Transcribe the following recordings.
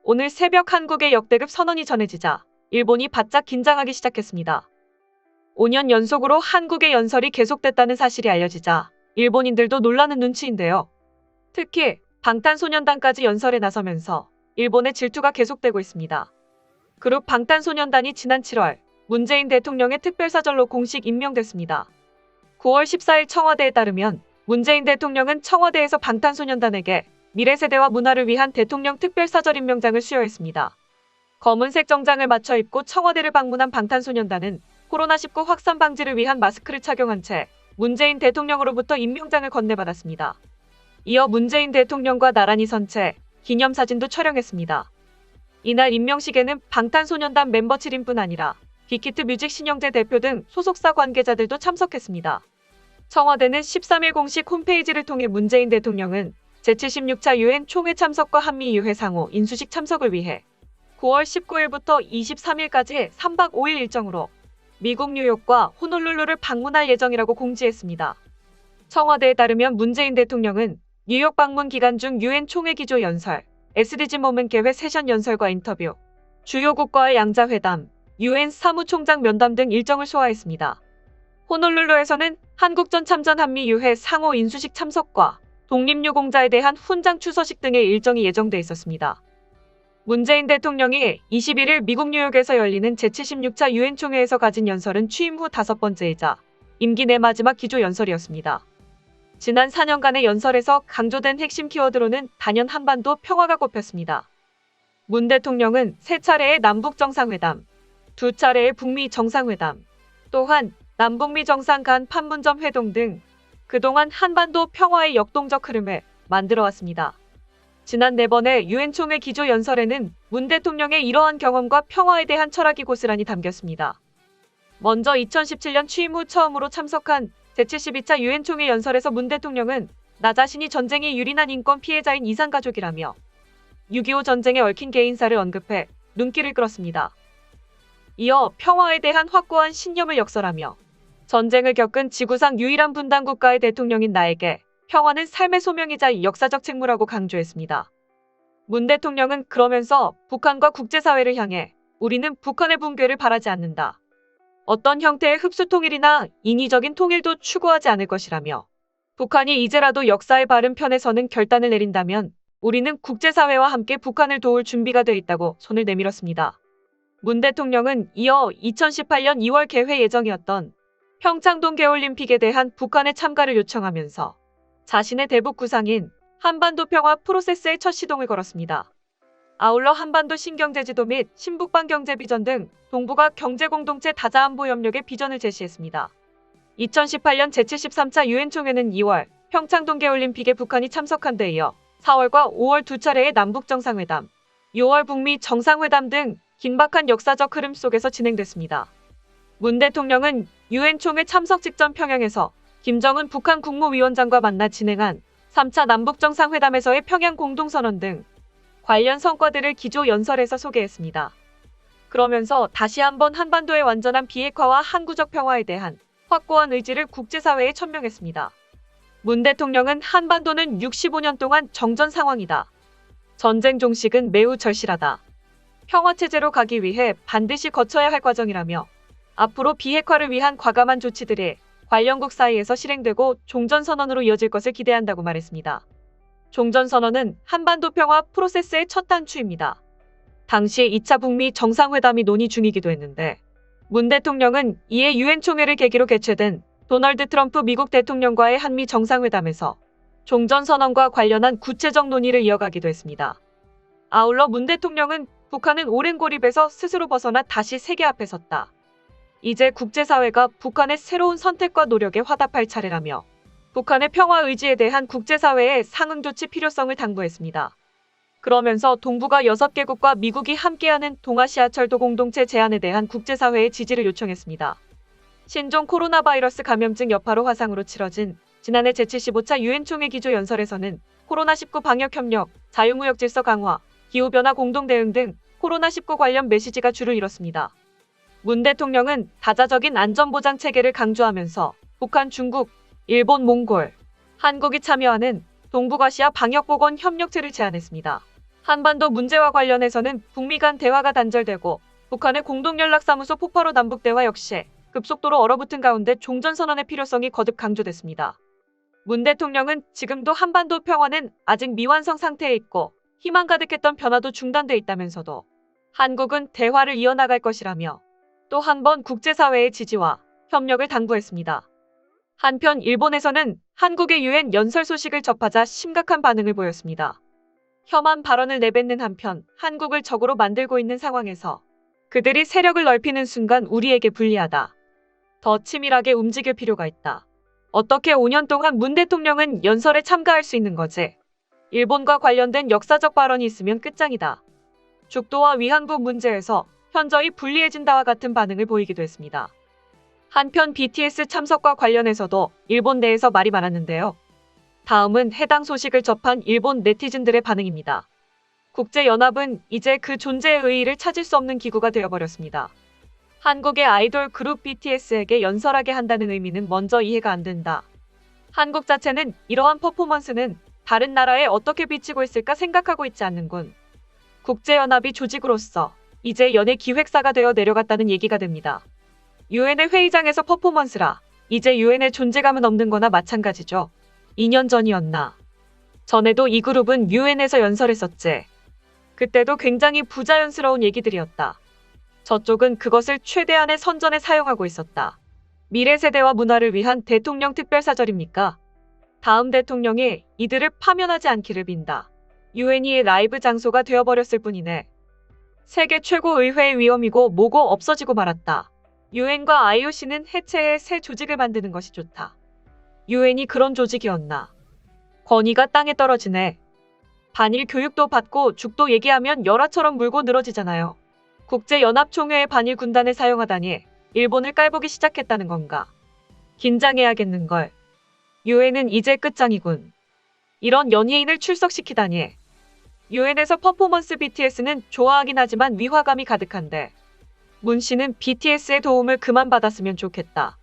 오늘 새벽 한국의 역대급 선언이 전해지자 일본이 바짝 긴장하기 시작했습니다. 5년 연속으로 한국의 연설이 계속됐다는 사실이 알려지자 일본인들도 놀라는 눈치인데요. 특히 방탄소년단까지 연설에 나서면서 일본의 질투가 계속되고 있습니다. 그룹 방탄소년단이 지난 7월 문재인 대통령의 특별사절로 공식 임명됐습니다. 9월 14일 청와대에 따르면 문재인 대통령은 청와대에서 방탄소년단에게 미래세대와 문화를 위한 대통령 특별사절 임명장을 수여했습니다. 검은색 정장을 맞춰 입고 청와대를 방문한 방탄소년단은 코로나19 확산 방지를 위한 마스크를 착용한 채 문재인 대통령으로부터 임명장을 건네받았습니다. 이어 문재인 대통령과 나란히 선 채 기념사진도 촬영했습니다. 이날 임명식에는 방탄소년단 멤버 7인뿐 아니라 빅히트 뮤직 신영재 대표 등 소속사 관계자들도 참석했습니다. 청와대는 13일 공식 홈페이지를 통해 문재인 대통령은 제76차 유엔 총회 참석과 한미유회 상호 인수식 참석을 위해 9월 19일부터 23일까지 3박 5일 일정으로 미국 뉴욕과 호놀룰루를 방문할 예정이라고 공지했습니다. 청와대에 따르면 문재인 대통령은 뉴욕 방문 기간 중 유엔 총회 기조 연설, SDG 모멘 계획 세션 연설과 인터뷰, 주요국과의 양자회담, 유엔 사무총장 면담 등 일정을 소화했습니다. 호놀룰루에서는 한국전 참전 한미유회 상호 인수식 참석과 독립유공자에 대한 훈장 추서식 등의 일정이 예정돼 있었습니다. 문재인 대통령이 21일 미국 뉴욕에서 열리는 제76차 유엔 총회에서 가진 연설은 취임 후 5번째이자 임기 내 마지막 기조 연설이었습니다. 지난 4년간의 연설에서 강조된 핵심 키워드로는 단연 한반도 평화가 꼽혔습니다. 문 대통령은 3차례의 남북 정상회담, 2차례의 북미 정상회담, 또한 남북미 정상 간 판문점 회동 등 그동안 한반도 평화의 역동적 흐름을 만들어왔습니다. 지난 4번의 유엔 총회 기조 연설에는 문 대통령의 이러한 경험과 평화에 대한 철학이 고스란히 담겼습니다. 먼저 2017년 취임 후 처음으로 참석한 제72차 유엔 총회 연설에서 문 대통령은 나 자신이 전쟁이 유린한 인권 피해자인 이산가족이라며 6.25 전쟁에 얽힌 개인사를 언급해 눈길을 끌었습니다. 이어 평화에 대한 확고한 신념을 역설하며 전쟁을 겪은 지구상 유일한 분단 국가의 대통령인 나에게 평화는 삶의 소명이자 역사적 책무라고 강조했습니다. 문 대통령은 그러면서 북한과 국제사회를 향해 우리는 북한의 붕괴를 바라지 않는다. 어떤 형태의 흡수 통일이나 인위적인 통일도 추구하지 않을 것이라며 북한이 이제라도 역사의 바른 편에 서는 결단을 내린다면 우리는 국제사회와 함께 북한을 도울 준비가 돼 있다고 손을 내밀었습니다. 문 대통령은 이어 2018년 2월 개회 예정이었던 평창 동계올림픽에 대한 북한의 참가를 요청하면서 자신의 대북 구상인 한반도 평화 프로세스의 첫 시동을 걸었습니다. 아울러 한반도 신경제지도 및 신북방 경제비전 등 동북아 경제공동체 다자안보 협력의 비전을 제시했습니다. 2018년 제73차 유엔 총회는 2월 평창 동계올림픽에 북한이 참석한 데 이어 4월과 5월 2차례의 남북 정상회담, 6월 북미 정상회담 등 긴박한 역사적 흐름 속에서 진행됐습니다. 문 대통령은 유엔 총회 참석 직전 평양에서 김정은 북한 국무위원장과 만나 진행한 3차 남북정상회담에서의 평양 공동선언 등 관련 성과들을 기조 연설에서 소개했습니다. 그러면서 다시 한번 한반도의 완전한 비핵화와 항구적 평화에 대한 확고한 의지를 국제사회에 천명했습니다. 문 대통령은 한반도는 65년 동안 정전 상황이다. 전쟁 종식은 매우 절실하다. 평화체제로 가기 위해 반드시 거쳐야 할 과정이라며 앞으로 비핵화를 위한 과감한 조치들이 관련국 사이에서 실행되고 종전선언으로 이어질 것을 기대한다고 말했습니다. 종전선언은 한반도 평화 프로세스의 첫 단추입니다. 당시 2차 북미 정상회담이 논의 중이기도 했는데 문 대통령은 이에 유엔 총회를 계기로 개최된 도널드 트럼프 미국 대통령과의 한미 정상회담에서 종전선언과 관련한 구체적 논의를 이어가기도 했습니다. 아울러 문 대통령은 북한은 오랜 고립에서 스스로 벗어나 다시 세계 앞에 섰다. 이제 국제사회가 북한의 새로운 선택과 노력에 화답할 차례라며 북한의 평화 의지에 대한 국제사회의 상응 조치 필요성을 당부했습니다. 그러면서 동북아 6개국과 미국이 함께하는 동아시아철도 공동체 제안에 대한 국제사회의 지지를 요청했습니다. 신종 코로나 바이러스 감염증 여파로 화상으로 치러진 지난해 제75차 유엔 총회 기조 연설에서는 코로나19 방역 협력, 자유무역 질서 강화, 기후변화 공동대응 등 코로나19 관련 메시지가 주를 이뤘습니다. 문 대통령은 다자적인 안전보장 체계를 강조하면서 북한, 중국, 일본, 몽골, 한국이 참여하는 동북아시아 방역보건 협력체를 제안했습니다. 한반도 문제와 관련해서는 북미 간 대화가 단절되고 북한의 공동연락사무소 폭파로 남북대화 역시 급속도로 얼어붙은 가운데 종전선언의 필요성이 거듭 강조됐습니다. 문 대통령은 지금도 한반도 평화는 아직 미완성 상태에 있고 희망 가득했던 변화도 중단돼 있다면서도 한국은 대화를 이어나갈 것이라며 또 한 번 국제사회의 지지와 협력을 당부했습니다. 한편 일본에서는 한국의 유엔 연설 소식을 접하자 심각한 반응을 보였습니다. 혐한 발언을 내뱉는 한편 한국을 적으로 만들고 있는 상황에서 그들이 세력을 넓히는 순간 우리에게 불리하다. 더 치밀하게 움직일 필요가 있다. 어떻게 5년 동안 문 대통령은 연설에 참가할 수 있는 거지? 일본과 관련된 역사적 발언이 있으면 끝장이다. 죽도와 위안부 문제에서 현저히 불리해진다와 같은 반응을 보이기도 했습니다. 한편 BTS 참석과 관련해서도 일본 내에서 말이 많았는데요. 다음은 해당 소식을 접한 일본 네티즌들의 반응입니다. 국제연합은 이제 그 존재의 의의를 찾을 수 없는 기구가 되어버렸습니다. 한국의 아이돌 그룹 BTS에게 연설하게 한다는 의미는 먼저 이해가 안 된다. 한국 자체는 이러한 퍼포먼스는 다른 나라에 어떻게 비치고 있을까 생각하고 있지 않는군. 국제연합이 조직으로서 이제 연예 기획사가 되어 내려갔다는 얘기가 됩니다. 유엔의 회의장에서 퍼포먼스라 이제 유엔의 존재감은 없는 거나 마찬가지죠. 2년 전이었나. 전에도 이 그룹은 유엔에서 연설했었지. 그때도 굉장히 부자연스러운 얘기들이었다. 저쪽은 그것을 최대한의 선전에 사용하고 있었다. 미래 세대와 문화를 위한 대통령 특별사절입니까? 다음 대통령이 이들을 파면하지 않기를 빈다. 유엔이 라이브 장소가 되어버렸을 뿐이네. 세계 최고 의회의 위험이고 뭐고 없어지고 말았다. 유엔과 IOC는 해체해 새 조직을 만드는 것이 좋다. 유엔이 그런 조직이었나. 권위가 땅에 떨어지네. 반일 교육도 받고 죽도 얘기하면 열화처럼 물고 늘어지잖아요. 국제연합총회의 반일 군단을 사용하다니 일본을 깔보기 시작했다는 건가. 긴장해야겠는걸. 유엔은 이제 끝장이군. 이런 연예인을 출석시키다니. 유엔에서 퍼포먼스 BTS는 좋아하긴 하지만 위화감이 가득한데 문 씨는 BTS의 도움을 그만 받았으면 좋겠다.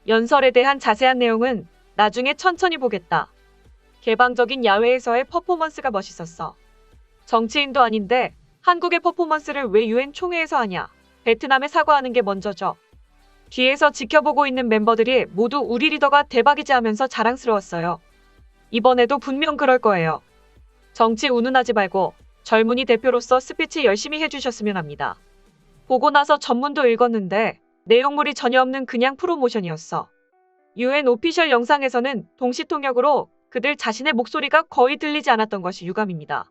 연설에 대한 자세한 내용은 나중에 천천히 보겠다. 개방적인 야외에서의 퍼포먼스가 멋있었어. 정치인도 아닌데 한국의 퍼포먼스를 왜 유엔 총회에서 하냐. 베트남에 사과하는 게 먼저죠. 뒤에서 지켜보고 있는 멤버들이 모두 우리 리더가 대박이지 하면서 자랑스러웠어요. 이번에도 분명 그럴 거예요. 정치 운운하지 말고 젊은이 대표로서 스피치 열심히 해주셨으면 합니다. 보고 나서 전문도 읽었는데 내용물이 전혀 없는 그냥 프로모션이었어. 유엔 오피셜 영상에서는 동시통역으로 그들 자신의 목소리가 거의 들리지 않았던 것이 유감입니다.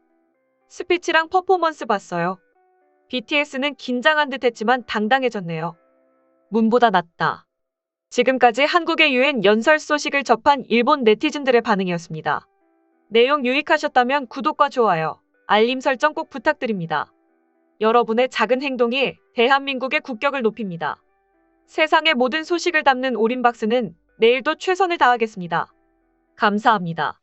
스피치랑 퍼포먼스 봤어요. BTS는 긴장한 듯 했지만 당당해졌네요. 문보다 낫다. 지금까지 한국의 유엔 연설 소식을 접한 일본 네티즌들의 반응이었습니다. 내용 유익하셨다면 구독과 좋아요, 알림 설정 꼭 부탁드립니다. 여러분의 작은 행동이 대한민국의 국격을 높입니다. 세상의 모든 소식을 담는 오린박스는 내일도 최선을 다하겠습니다. 감사합니다.